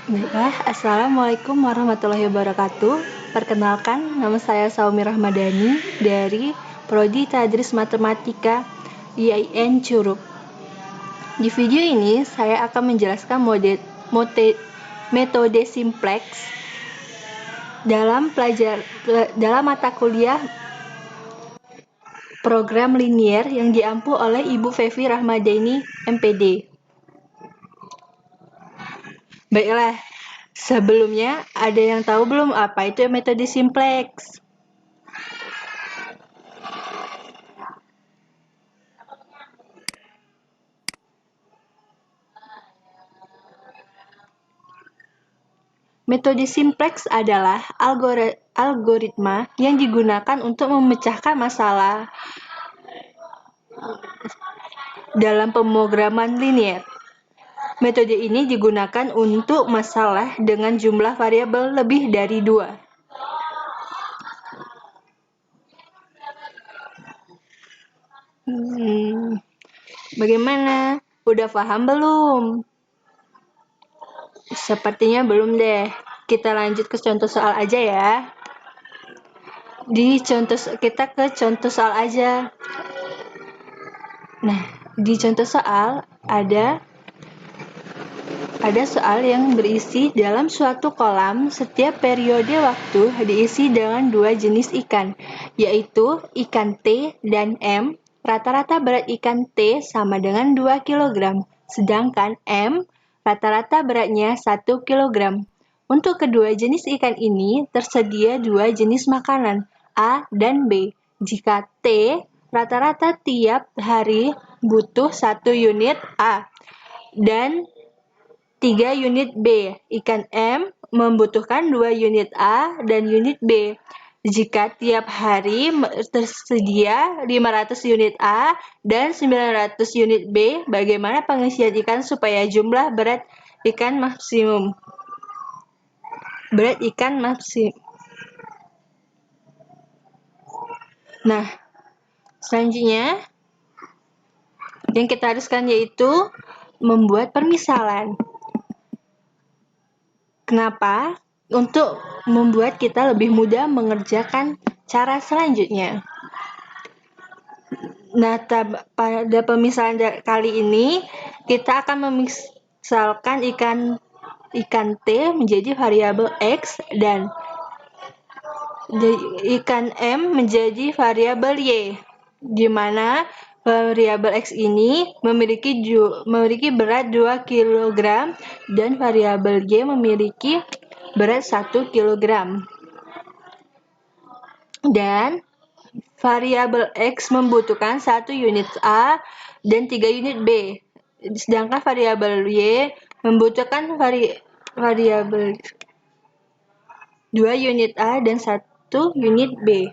Baiklah, Assalamualaikum warahmatullahi wabarakatuh. Perkenalkan, nama saya Saumi Rahmadani dari Prodi Tadris Matematika IAIN Curup. Di video ini, saya akan menjelaskan metode simplex dalam mata kuliah program linier yang diampu oleh Ibu Fevi Rahmadani, MPD. Baiklah, sebelumnya ada yang tahu belum apa itu metode simplex? Metode simplex adalah algoritma yang digunakan untuk memecahkan masalah dalam pemrograman linier. Metode ini digunakan untuk masalah dengan jumlah variabel lebih dari 2. Bagaimana? Udah paham belum? Sepertinya belum deh. Kita lanjut ke contoh soal aja ya. Kita ke contoh soal aja. Nah, di contoh soal ada soal yang berisi dalam suatu kolam setiap periode waktu diisi dengan 2 jenis ikan, yaitu ikan T dan M. Rata-rata berat ikan T sama dengan 2 kg, sedangkan M rata-rata beratnya 1 kg. Untuk kedua jenis ikan ini tersedia 2 jenis makanan, A dan B. Jika T rata-rata tiap hari butuh 1 unit A dan 3 unit B. Ikan M membutuhkan 2 unit A dan unit B. Jika tiap hari tersedia 500 unit A dan 900 unit B, bagaimana pengisian ikan supaya jumlah berat ikan maksimum? Nah, selanjutnya yang kita haruskan yaitu membuat permisalan. Kenapa? Untuk membuat kita lebih mudah mengerjakan cara selanjutnya. Nah, pada pemisalan kali ini kita akan memisalkan ikan T menjadi variabel X dan ikan M menjadi variabel Y, di mana variabel X ini memiliki berat 2 kg dan variabel Y memiliki berat 1 kg. Dan variabel X membutuhkan 1 unit A dan 3 unit B. Sedangkan variabel Y membutuhkan variabel 2 unit A dan 1 unit B.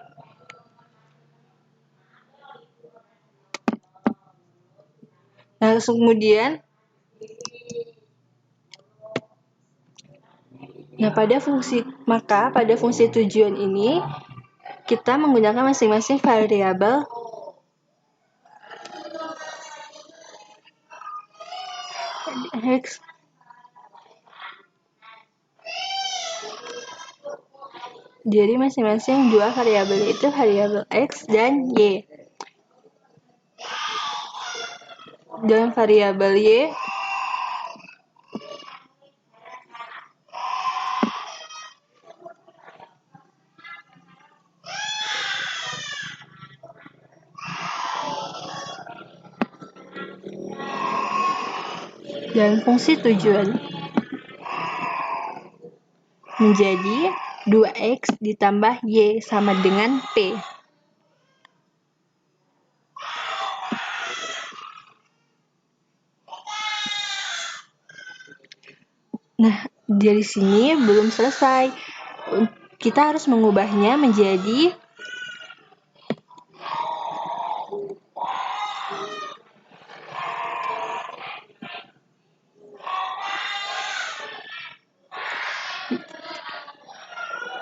Nah, kemudian pada fungsi tujuan ini kita menggunakan masing-masing variabel X. Jadi masing-masing dua variabel itu variabel X dan Y. Dan variabel Y dan fungsi tujuan menjadi 2X ditambah Y sama dengan P. Nah, dari sini belum selesai. Kita harus mengubahnya menjadi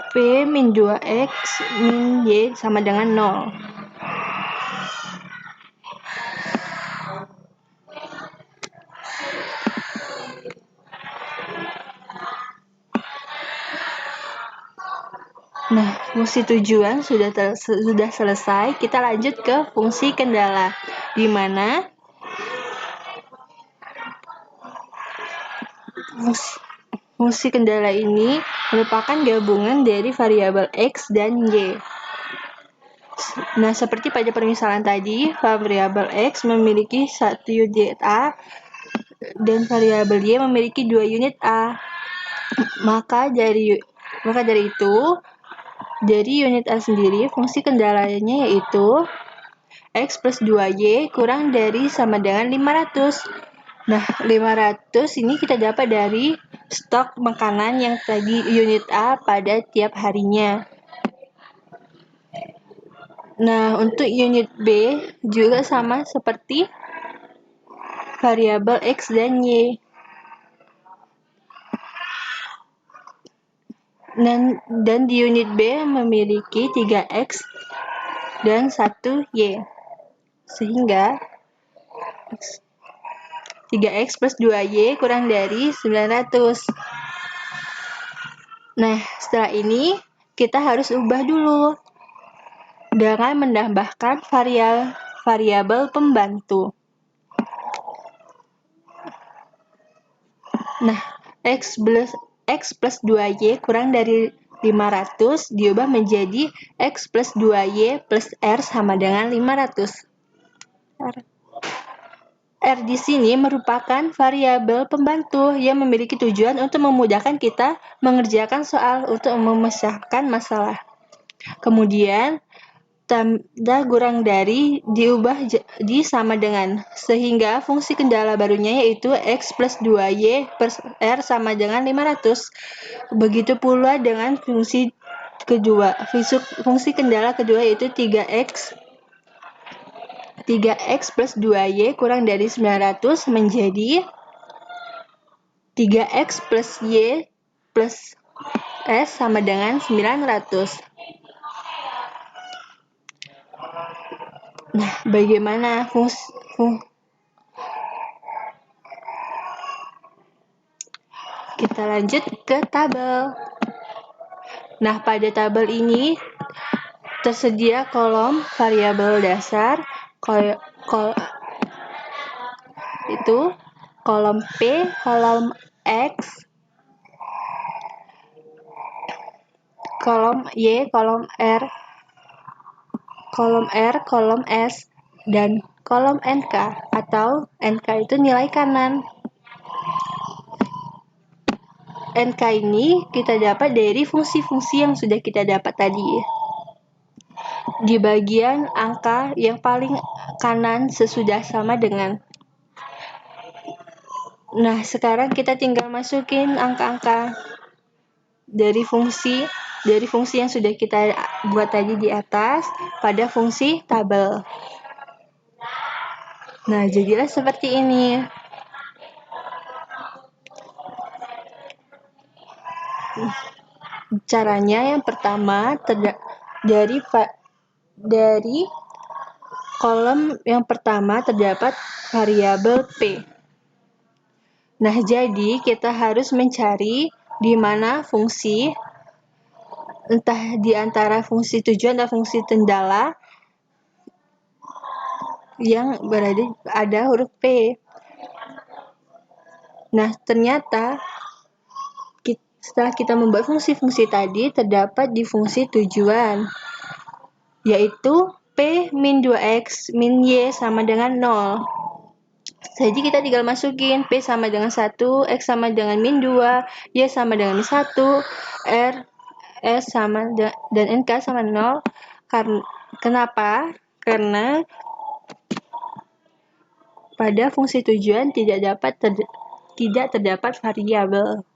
P min 2X min Y sama dengan 0. Nah, fungsi tujuan sudah selesai. Kita lanjut ke fungsi kendala, di mana fungsi kendala ini merupakan gabungan dari variabel X dan Y. Nah, seperti pada permisalan tadi, variabel X memiliki 1 unit A dan variabel Y memiliki 2 unit A. Maka dari itu, dari unit A sendiri, fungsi kendalanya yaitu X plus 2Y kurang dari sama dengan 500. Nah, 500 ini kita dapat dari stok makanan yang tadi unit A pada tiap harinya. Nah, untuk unit B juga sama seperti variabel X dan Y. Dan di unit B memiliki 3X dan 1Y. Sehingga 3X plus 2Y kurang dari 900. Nah, setelah ini kita harus ubah dulu dengan menambahkan variabel pembantu. Nah, X plus 2Y kurang dari 500 diubah menjadi X plus 2Y plus R sama dengan 500. R di sini merupakan variabel pembantu yang memiliki tujuan untuk memudahkan kita mengerjakan soal untuk memecahkan masalah. Kemudian, tanda kurang dari diubah jadi sama dengan, sehingga fungsi kendala barunya yaitu X plus 2Y plus R sama dengan 500. Begitu pula dengan fungsi kedua. Fungsi kendala kedua yaitu 3X plus 2Y kurang dari 900 menjadi 3X plus Y plus S sama dengan 900. Nah, bagaimana kita lanjut ke tabel. Nah, pada tabel ini tersedia kolom variabel dasar, kolom P, kolom X, kolom Y, kolom R, kolom S, dan kolom NK, atau NK itu nilai kanan. NK ini kita dapat dari fungsi-fungsi yang sudah kita dapat tadi. Di bagian angka yang paling kanan sesudah sama dengan. Nah, sekarang kita tinggal masukin angka-angka dari fungsi yang sudah kita buat tadi di atas pada fungsi tabel. Nah, jadilah seperti ini. Caranya yang pertama dari kolom yang pertama terdapat variabel P. Nah, jadi kita harus mencari di mana fungsi, entah di antara fungsi tujuan atau fungsi kendala yang ada huruf P. Nah, ternyata setelah kita membuat fungsi-fungsi tadi, terdapat di fungsi tujuan, yaitu P min 2X min Y sama dengan 0. Jadi kita tinggal masukin P sama dengan 1, X sama dengan min 2, Y sama dengan min 1, R, S sama dan NK sama 0. Kenapa? Karena pada fungsi tujuan tidak terdapat variabel.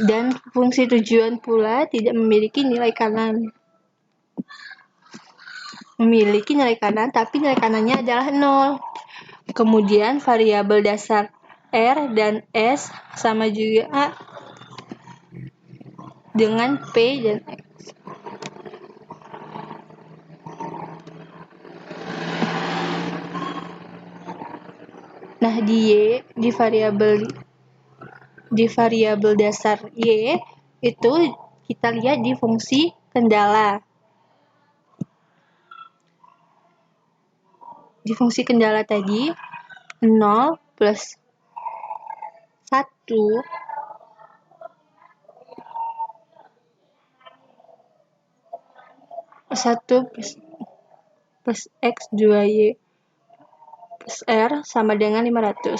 Dan fungsi tujuan pula tidak memiliki nilai kanan. Memiliki nilai kanan, tapi nilai kanannya adalah 0. Kemudian variabel dasar R dan S sama juga dengan P dan X. Nah, di variabel di variabel dasar Y itu kita lihat di fungsi kendala. Di fungsi kendala tadi 0 plus 1 plus X 2Y plus R sama dengan 500.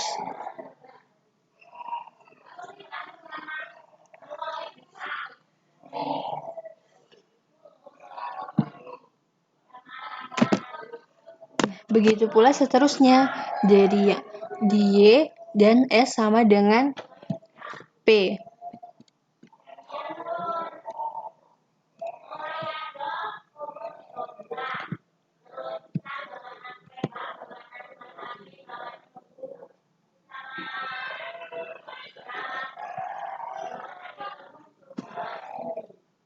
Begitu pula seterusnya, dari Y dan S sama dengan P.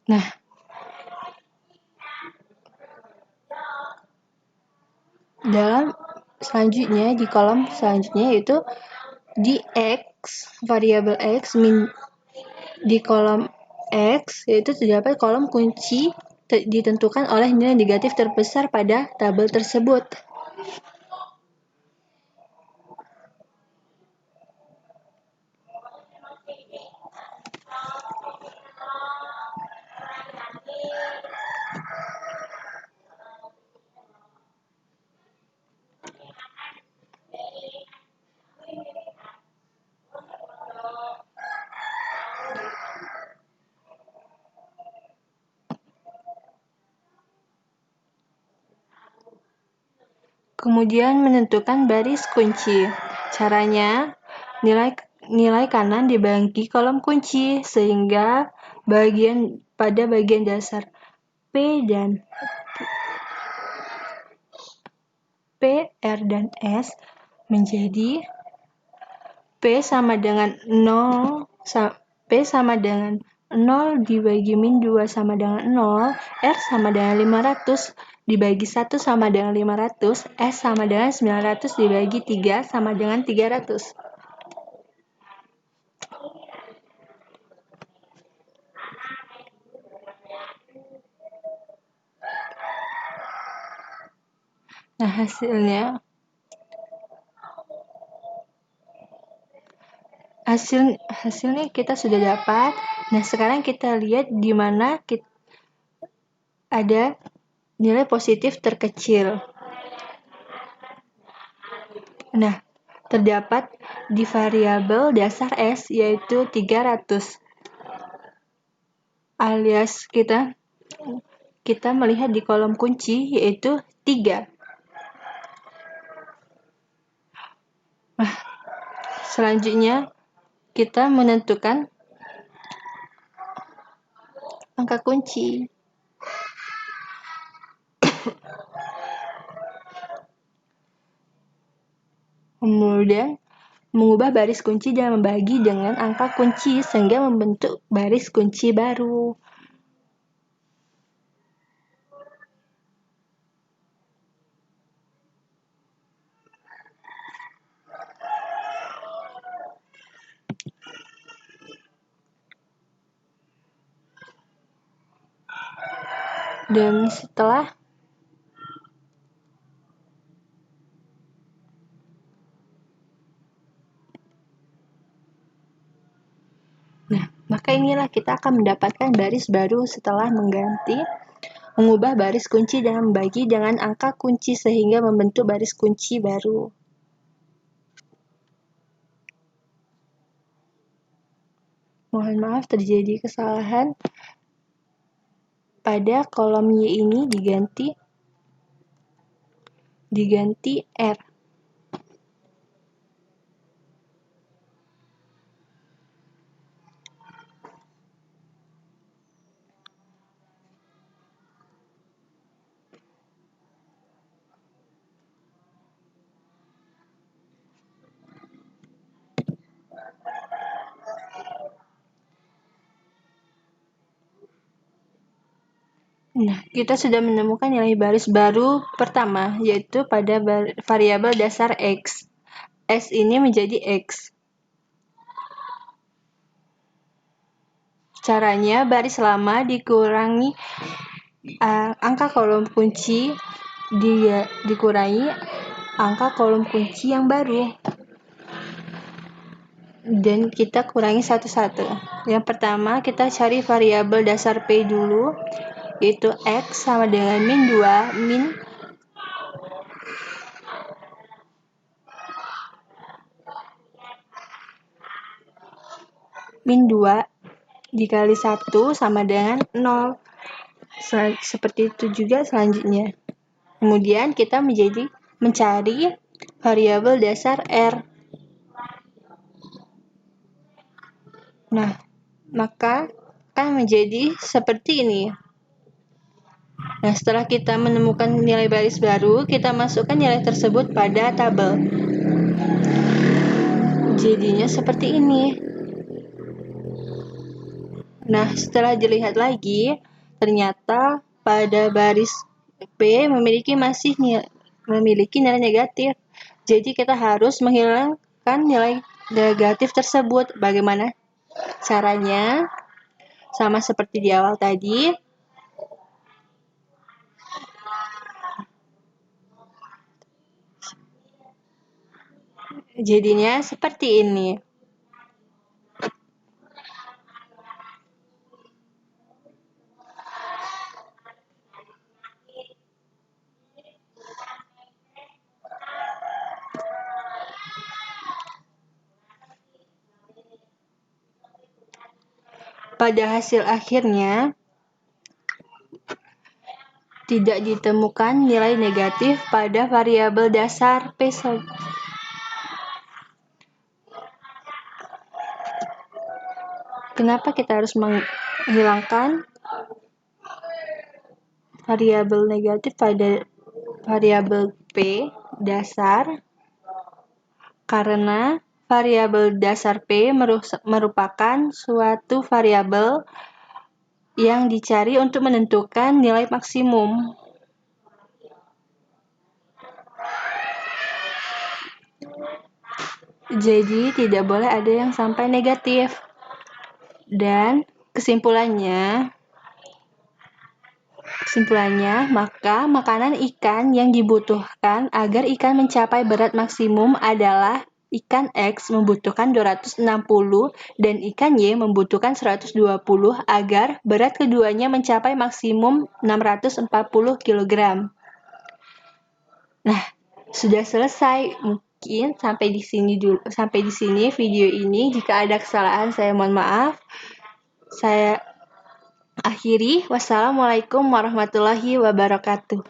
Nah, dalam selanjutnya di kolom selanjutnya yaitu di X, variabel X di kolom X yaitu terdapat kolom kunci ditentukan oleh nilai negatif terbesar pada tabel tersebut. Kemudian menentukan baris kunci. Caranya, nilai kanan dibagi kolom kunci sehingga pada bagian dasar P, R, dan S menjadi P sama dengan 0 dibagi min 2 sama dengan 0, R sama dengan 500 dibagi 1 sama dengan 500, S sama dengan 900 dibagi 3 sama dengan 300. Nah, hasilnya kita sudah dapat. Nah, sekarang kita lihat di mana ada nilai positif terkecil. Nah, terdapat di variabel dasar S yaitu 300. Alias kita melihat di kolom kunci yaitu 3. Nah, selanjutnya kita menentukan angka kunci. Kemudian mengubah baris kunci dan membagi dengan angka kunci sehingga membentuk baris kunci baru. Dan setelah maka inilah kita akan mendapatkan baris baru setelah mengubah baris kunci dan membagi dengan angka kunci sehingga membentuk baris kunci baru. Mohon maaf terjadi kesalahan. Pada kolom Y ini diganti R. Nah, kita sudah menemukan nilai baris baru pertama, yaitu pada variabel dasar X. S ini menjadi X. Caranya, baris lama dikurangi angka kolom kunci dikurangi angka kolom kunci yang baru. Dan kita kurangi satu-satu. Yang pertama, kita cari variabel dasar P dulu, yaitu X sama dengan min 2, min 2 dikali 1 sama dengan 0. Seperti itu juga selanjutnya. Kemudian kita mencari variabel dasar R. Nah, maka akan menjadi seperti ini. Nah, setelah kita menemukan nilai baris baru, kita masukkan nilai tersebut pada tabel. Jadinya seperti ini. Nah, setelah dilihat lagi, ternyata pada baris P masih memiliki nilai negatif. Jadi kita harus menghilangkan nilai negatif tersebut. Bagaimana caranya? Sama seperti di awal tadi. Jadinya seperti ini. Pada hasil akhirnya, tidak ditemukan nilai negatif pada variabel dasar P. Kenapa kita harus menghilangkan variabel negatif pada variabel P dasar? Karena variabel dasar P merupakan suatu variabel yang dicari untuk menentukan nilai maksimum. Jadi tidak boleh ada yang sampai negatif. Dan kesimpulannya, maka makanan ikan yang dibutuhkan agar ikan mencapai berat maksimum adalah ikan X membutuhkan 260 dan ikan Y membutuhkan 120 agar berat keduanya mencapai maksimum 640 kg. Nah, sudah selesai. Mungkin sampai di sini video ini. Jika ada kesalahan, saya mohon maaf. Saya akhiri. Wassalamualaikum warahmatullahi wabarakatuh.